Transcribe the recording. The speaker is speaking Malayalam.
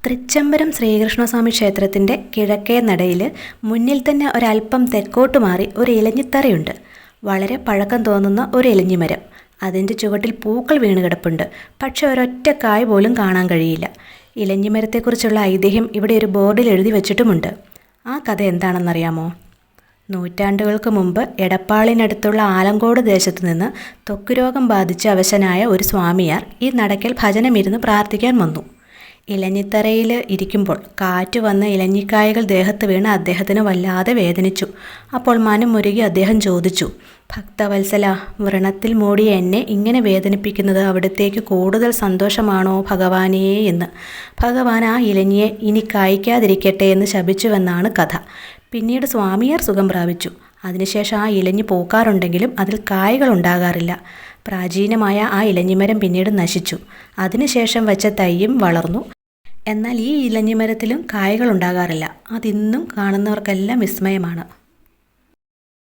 തൃച്ചംബരം ശ്രീകൃഷ്ണസ്വാമി ക്ഷേത്രത്തിൻ്റെ കിഴക്കേ നടയിൽ മുന്നിൽ തന്നെ ഒരല്പം തെക്കോട്ട് മാറി ഒരു ഇലഞ്ഞിത്തറയുണ്ട്. വളരെ പഴക്കം തോന്നുന്ന ഒരു ഇലഞ്ഞിമരം. അതിൻ്റെ ചുവട്ടിൽ പൂക്കൾ വീണ് കിടപ്പുണ്ട്. പക്ഷെ ഒരൊറ്റ കായ് പോലും കാണാൻ കഴിയില്ല. ഇലഞ്ഞിമരത്തെക്കുറിച്ചുള്ള ഐതിഹ്യം ഇവിടെ ഒരു ബോർഡിൽ എഴുതി വച്ചിട്ടുമുണ്ട്. ആ കഥ എന്താണെന്നറിയാമോ? നൂറ്റാണ്ടുകൾക്ക് മുമ്പ് എടപ്പാളിനടുത്തുള്ള ആലങ്കോട് ദേശത്തു നിന്ന് ത്വക്കുരോഗം ബാധിച്ച് അവശനായ ഒരു സ്വാമിയാർ ഈ നടക്കൽ ഭജനമിരുന്ന് പ്രാർത്ഥിക്കാൻ വന്നു. ഇലഞ്ഞിത്തറയിൽ ഇരിക്കുമ്പോൾ കാറ്റ് വന്ന് ഇലഞ്ഞിക്കായകൾ ദേഹത്ത് വീണ് അദ്ദേഹത്തിന് വല്ലാതെ വേദനിച്ചു. അപ്പോൾ മനമുരുകി അദ്ദേഹം ചോദിച്ചു, ഭക്തവത്സല, വ്രണത്തിൽ മൂടിയ എന്നെ ഇങ്ങനെ വേദനിപ്പിക്കുന്നത് അവിടത്തേക്ക് കൂടുതൽ സന്തോഷമാണോ ഭഗവാനേ എന്ന്. ഭഗവാൻ ആ ഇലഞ്ഞിയെ ഇനി കായ്ക്കാതിരിക്കട്ടെ എന്ന് ശപിച്ചുവെന്നാണ് കഥ. പിന്നീട് സ്വാമിയാർ സുഖം പ്രാപിച്ചു. അതിനുശേഷം ആ ഇലഞ്ഞി പൂക്കാറുണ്ടെങ്കിലും അതിൽ കായ്കൾ ഉണ്ടാകാറില്ല. പ്രാചീനമായ ആ ഇലഞ്ഞിമരം പിന്നീട് നശിച്ചു. അതിനുശേഷം വെച്ച തൈയും വളർന്നു. എന്നാൽ ഈ ഇലഞ്ഞിമരത്തിലും കായ്കൾ ഉണ്ടാകാറില്ല. അതിന്നും കാണുന്നവർക്കെല്ലാം വിസ്മയമാണ്.